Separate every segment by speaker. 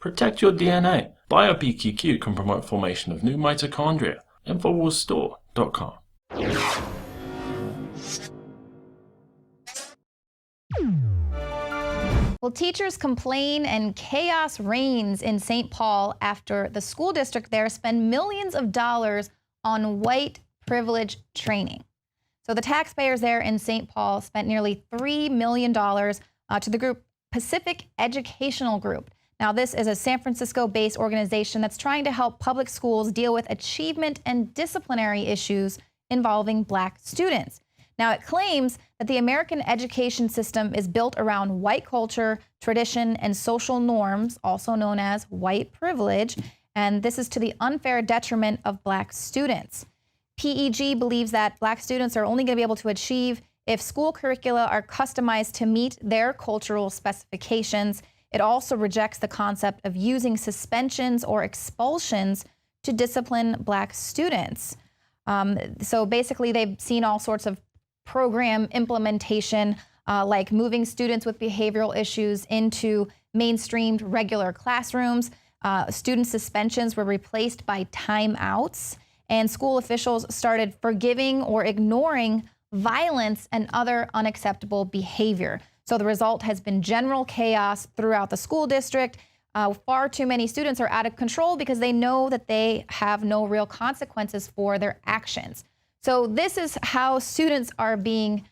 Speaker 1: Protect your DNA. BioPQQ can promote formation of new mitochondria. Infowarsstore.com.
Speaker 2: Well, teachers complain and chaos reigns in St. Paul after the school district there spend millions of dollars on white privilege training. So the taxpayers there in St. Paul spent nearly $3 million to the group Pacific Educational Group. Now, this is a San Francisco-based organization that's trying to help public schools deal with achievement and disciplinary issues involving Black students. Now, it claims that the American education system is built around white culture, tradition, and social norms, also known as white privilege, and this is to the unfair detriment of Black students. PEG believes that Black students are only going to be able to achieve if school curricula are customized to meet their cultural specifications. It also rejects the concept of using suspensions or expulsions to discipline Black students. So basically, they've seen all sorts of program implementation, like moving students with behavioral issues into mainstreamed regular classrooms. Student suspensions were replaced by timeouts, and school officials started forgiving or ignoring violence and other unacceptable behavior. So the result has been general chaos throughout the school district. Far too many students are out of control because they know that they have no real consequences for their actions. So this is how students are being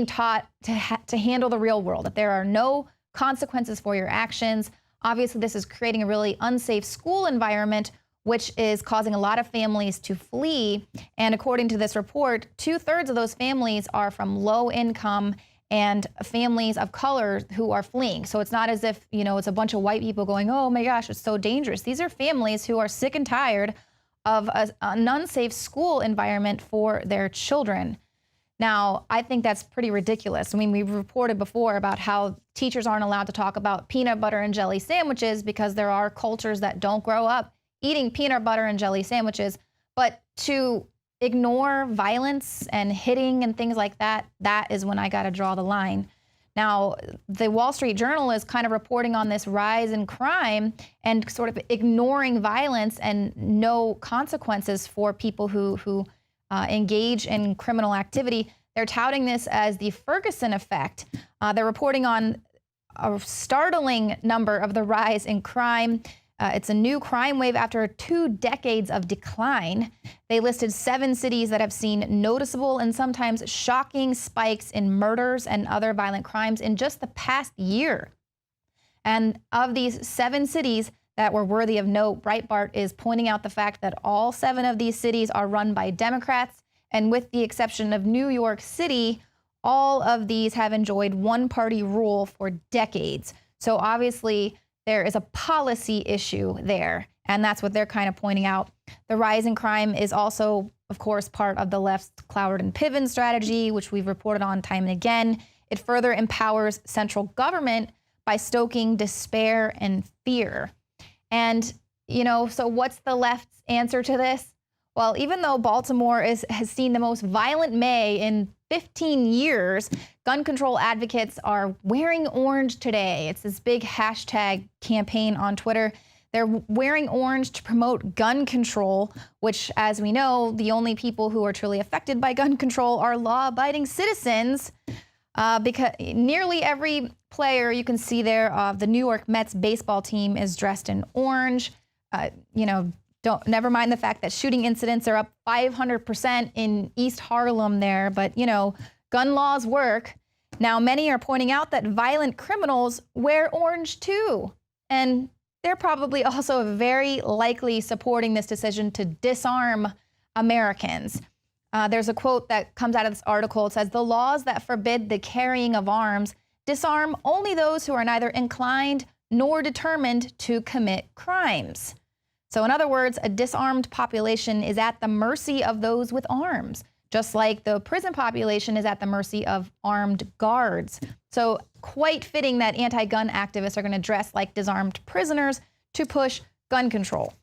Speaker 2: taught to handle the real world, that there are no consequences for your actions. Obviously, this is creating a really unsafe school environment, which is causing a lot of families to flee. And according to this report, 2/3 of those families are from low income and families of color who are fleeing. So it's not as if, it's a bunch of white people going, oh my gosh, it's so dangerous. These are families who are sick and tired of an unsafe school environment for their children. Now, I think that's pretty ridiculous. I mean, we've reported before about how teachers aren't allowed to talk about peanut butter and jelly sandwiches because there are cultures that don't grow up eating peanut butter and jelly sandwiches. But to ignore violence and hitting and things like that, that is when I got to draw the line. Now, the Wall Street Journal is kind of reporting on this rise in crime and sort of ignoring violence and no consequences for people who engage in criminal activity. They're touting this as the Ferguson effect. They're reporting on a startling number of the rise in crime. It's a new crime wave after 2 decades of decline. They listed 7 cities that have seen noticeable and sometimes shocking spikes in murders and other violent crimes in just the past year. And of these 7 cities that were worthy of note, Breitbart is pointing out the fact that all 7 of these cities are run by Democrats, and with the exception of New York City, all of these have enjoyed one-party rule for decades. So obviously, there is a policy issue there, and that's what they're kind of pointing out. The rise in crime is also, of course, part of the left's Cloward and Piven strategy, which we've reported on time and again. It further empowers central government by stoking despair and fear. And, so what's the left's answer to this? Well, even though Baltimore has seen the most violent May in 15 years, gun control advocates are wearing orange today. It's this big hashtag campaign on Twitter. They're wearing orange to promote gun control, which, as we know, the only people who are truly affected by gun control are law-abiding citizens. Because nearly every player you can see there of the New York Mets baseball team is dressed in orange. Never mind the fact that shooting incidents are up 500% in East Harlem there, but gun laws work. Now, many are pointing out that violent criminals wear orange too, and they're probably also very likely supporting this decision to disarm Americans. There's a quote that comes out of this article. It says, "The laws that forbid the carrying of arms disarm only those who are neither inclined nor determined to commit crimes." So in other words, a disarmed population is at the mercy of those with arms, just like the prison population is at the mercy of armed guards. So quite fitting that anti-gun activists are going to dress like disarmed prisoners to push gun control.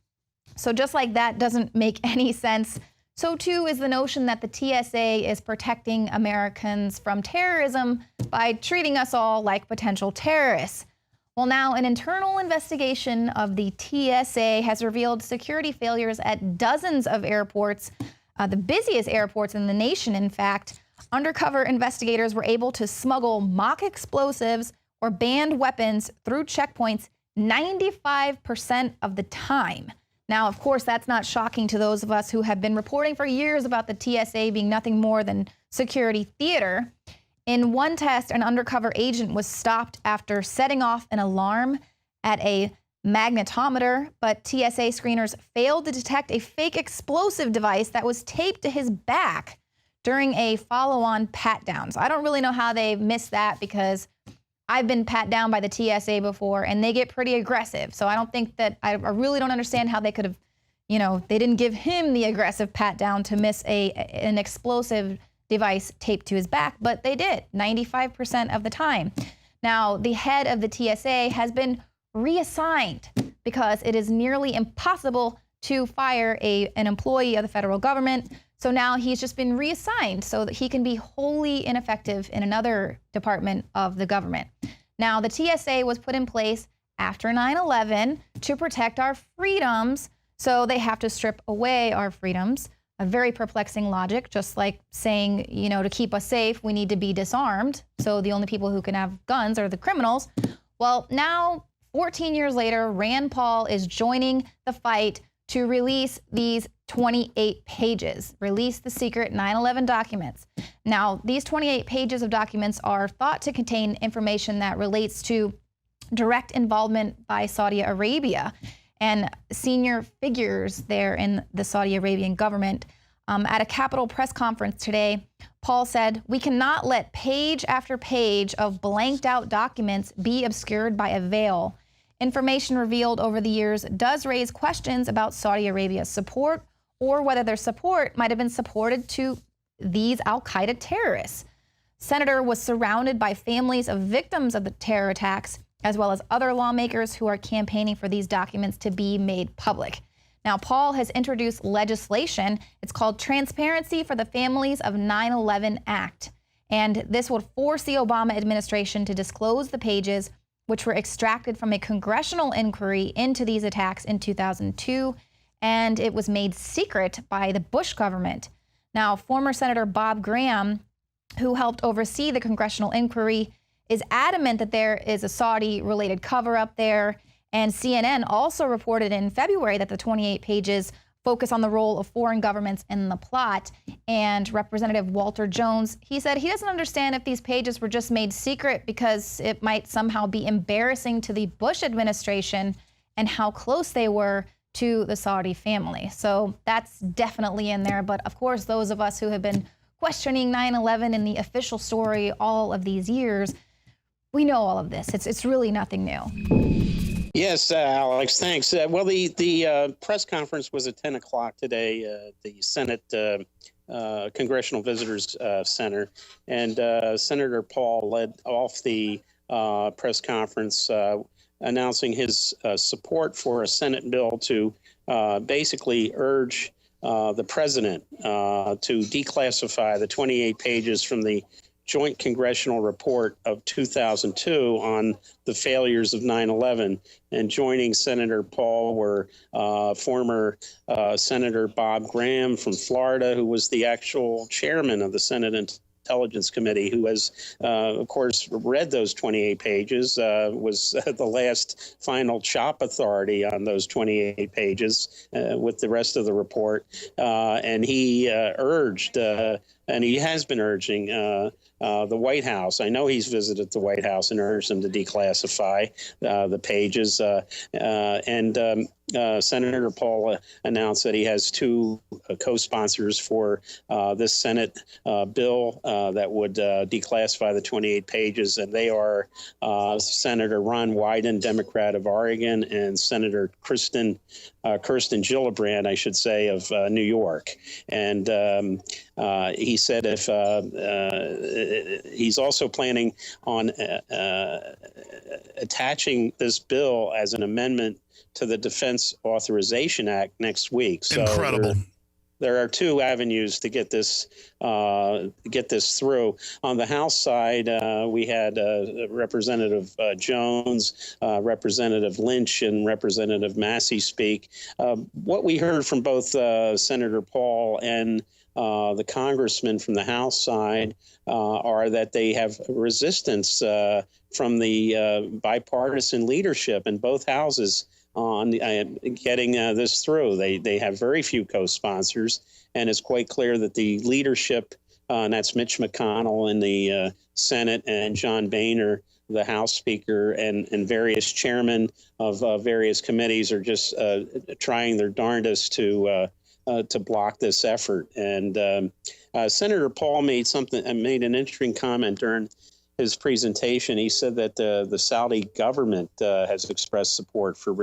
Speaker 2: So just like that doesn't make any sense, so too is the notion that the TSA is protecting Americans from terrorism by treating us all like potential terrorists. Well, now an internal investigation of the TSA has revealed security failures at dozens of airports, the busiest airports in the nation, in fact. Undercover investigators were able to smuggle mock explosives or banned weapons through checkpoints 95% of the time. Now, of course, that's not shocking to those of us who have been reporting for years about the TSA being nothing more than security theater. In one test, an undercover agent was stopped after setting off an alarm at a magnetometer, but TSA screeners failed to detect a fake explosive device that was taped to his back during a follow-on pat-down. So I don't really know how they missed that, because I've been pat down by the TSA before, and they get pretty aggressive. So I don't think that, I really don't understand how they could have, they didn't give him the aggressive pat down to miss an explosive device taped to his back, but they did 95% of the time. Now, the head of the TSA has been reassigned because it is nearly impossible to fire an employee of the federal government. So now he's just been reassigned so that he can be wholly ineffective in another department of the government. Now, the TSA was put in place after 9/11 to protect our freedoms, so they have to strip away our freedoms. A very perplexing logic, just like saying, to keep us safe, we need to be disarmed. So the only people who can have guns are the criminals. Well, now, 14 years later, Rand Paul is joining the fight to release these 28 pages, release the secret 9/11 documents. Now, these 28 pages of documents are thought to contain information that relates to direct involvement by Saudi Arabia and senior figures there in the Saudi Arabian government. At a Capitol press conference today, Paul said, "We cannot let page after page of blanked out documents be obscured by a veil. Information revealed over the years does raise questions about Saudi Arabia's support, or whether their support might have been supported to these al-Qaeda terrorists." Senator was surrounded by families of victims of the terror attacks, as well as other lawmakers who are campaigning for these documents to be made public. Now, Paul has introduced legislation. It's called Transparency for the Families of 9/11 Act. And this would force the Obama administration to disclose the pages which were extracted from a congressional inquiry into these attacks in 2002. And it was made secret by the Bush government. Now, former Senator Bob Graham, who helped oversee the congressional inquiry, is adamant that there is a Saudi-related cover-up there. And CNN also reported in February that the 28 pages focus on the role of foreign governments in the plot. And Representative Walter Jones, he said he doesn't understand if these pages were just made secret because it might somehow be embarrassing to the Bush administration and how close they were to the Saudi family. So that's definitely in there. But of course, those of us who have been questioning 9/11 in the official story all of these years, we know all of this. It's really nothing new.
Speaker 3: Yes, Alex, thanks. Well, the press conference was at 10 o'clock today, the Senate Congressional Visitors Center, and Senator Paul led off the press conference announcing his support for a Senate bill to basically urge the president to declassify the 28 pages from the Joint Congressional Report of 2002 on the failures of 9/11. And joining Senator Paul were former Senator Bob Graham from Florida, who was the actual chairman of the Senate Intelligence Committee, who has, of course, read those 28 pages, was the last final chop authority on those 28 pages with the rest of the report. And he urged, and he has been urging the White House. I know he's visited the White House and urged them to declassify the pages. Senator Paul announced that he has two co-sponsors for this Senate bill that would declassify the 28 pages, and they are Senator Ron Wyden, Democrat of Oregon, and Senator Kirsten Gillibrand, I should say, of New York. And he said if he's also planning on attaching this bill as an amendment to the Defense Authorization Act next week. So
Speaker 4: incredible.
Speaker 3: there are two avenues to get this through. On the House side, we had Representative Jones, Representative Lynch, and Representative Massey speak. What we heard from both Senator Paul and the congressman from the House side are that they have resistance from the bipartisan leadership in both houses on getting this through. They have very few co-sponsors, and it's quite clear that the leadership, and that's Mitch McConnell in the Senate and John Boehner, the House Speaker, and various chairmen of various committees are just trying their darndest to block this effort. And Senator Paul made an interesting comment during his presentation. He said that the Saudi government has expressed support for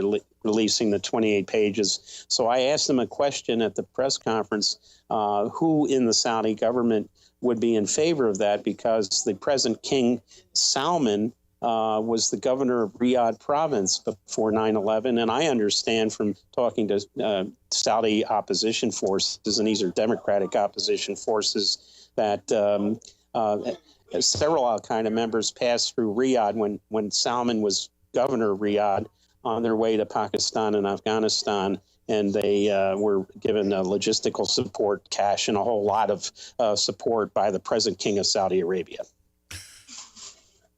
Speaker 3: releasing the 28 pages. So I asked him a question at the press conference, who in the Saudi government would be in favor of that, because the present King Salman was the governor of Riyadh province before 9/11. And I understand from talking to Saudi opposition forces, and these are Democratic opposition forces, that several al-Qaeda members passed through Riyadh when Salman was governor of Riyadh on their way to Pakistan and Afghanistan. And they were given logistical support, cash, and a whole lot of support by the present king of Saudi Arabia.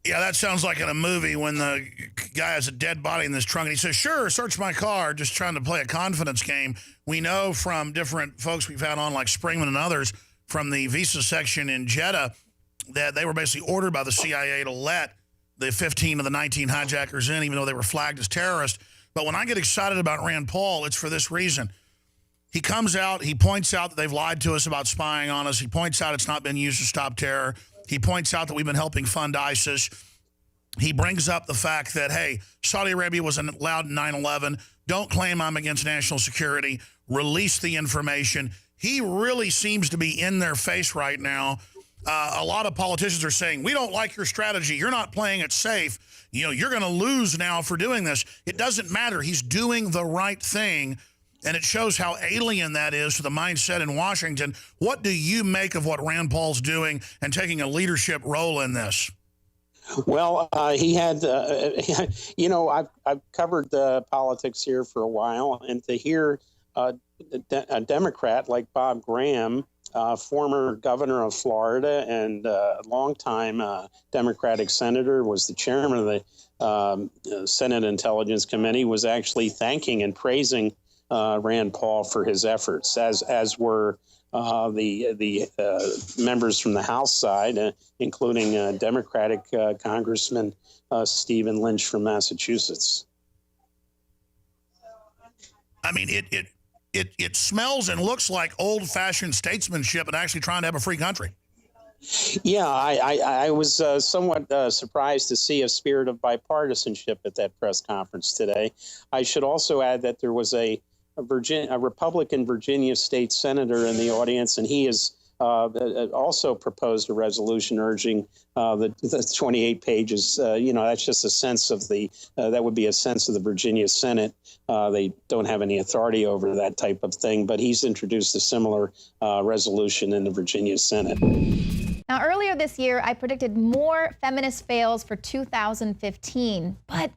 Speaker 4: Yeah, that sounds like in a movie when the guy has a dead body in this trunk and he says, sure, search my car, just trying to play a confidence game. We know from different folks we've had on, like Springman and others, from the visa section in Jeddah, that they were basically ordered by the CIA to let the 15 of the 19 hijackers in, even though they were flagged as terrorists. But when I get excited about Rand Paul, it's for this reason. He comes out, he points out that they've lied to us about spying on us. He points out it's not been used to stop terror. He points out that we've been helping fund ISIS. He brings up the fact that, hey, Saudi Arabia was allowed in 9/11. Don't claim I'm against national security. Release the information. He really seems to be in their face right now. A lot of politicians are saying, we don't like your strategy. You're not playing it safe. You know, you're going to lose now for doing this. It doesn't matter. He's doing the right thing. And it shows how alien that is to the mindset in Washington. What do you make of what Rand Paul's doing and taking a leadership role in this?
Speaker 3: Well, he had, you know, I've covered politics here for a while, and to hear a Democrat like Bob Graham, former governor of Florida and longtime Democratic senator, was the chairman of the Senate Intelligence Committee, was actually thanking and praising Rand Paul for his efforts, as were the members from the House side, including Democratic Congressman Stephen Lynch from Massachusetts.
Speaker 4: I mean, it smells and looks like old-fashioned statesmanship and actually trying to have a free country.
Speaker 3: Yeah, I was somewhat surprised to see a spirit of bipartisanship at that press conference today. I should also add that there was a Republican Virginia state senator in the audience, and he has also proposed a resolution urging the 28 pages. You know, that's just a sense of that would be a sense of the Virginia Senate. They don't have any authority over that type of thing, but he's introduced a similar resolution in the Virginia Senate.
Speaker 2: Now, earlier this year, I predicted more feminist fails for 2015, but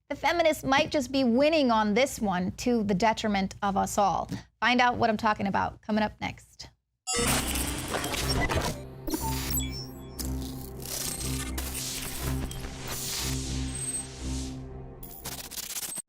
Speaker 2: the feminists might just be winning on this one to the detriment of us all. Find out what I'm talking about coming up next.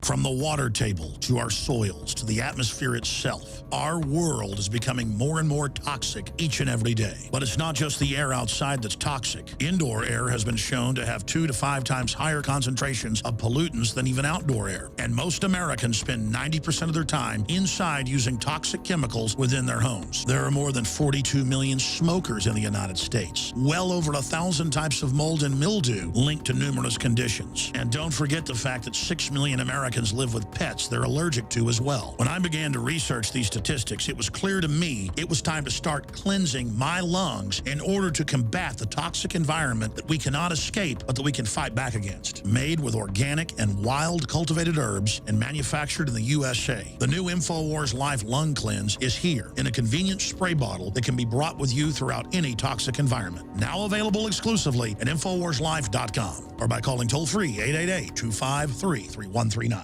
Speaker 4: From the water table to our soils to the atmosphere itself, our world is becoming more and more toxic each and every day. But it's not just the air outside that's toxic. Indoor air has been shown to have 2 to 5 times higher concentrations of pollutants than even outdoor air. And most Americans spend 90% of their time inside using toxic chemicals within their homes. There are more than 42 million smokers in the United States. Well over 1,000 types of mold and mildew linked to numerous conditions. And don't forget the fact that 6 million Americans Americans live with pets they're allergic to as well. When I began to research these statistics, it was clear to me it was time to start cleansing my lungs in order to combat the toxic environment that we cannot escape, but that we can fight back against. Made with organic and wild cultivated herbs and manufactured in the USA, the new Infowars Life Lung Cleanse is here in a convenient spray bottle that can be brought with you throughout any toxic environment. Now available exclusively at InfoWarsLife.com or by calling toll-free 888-253-3139.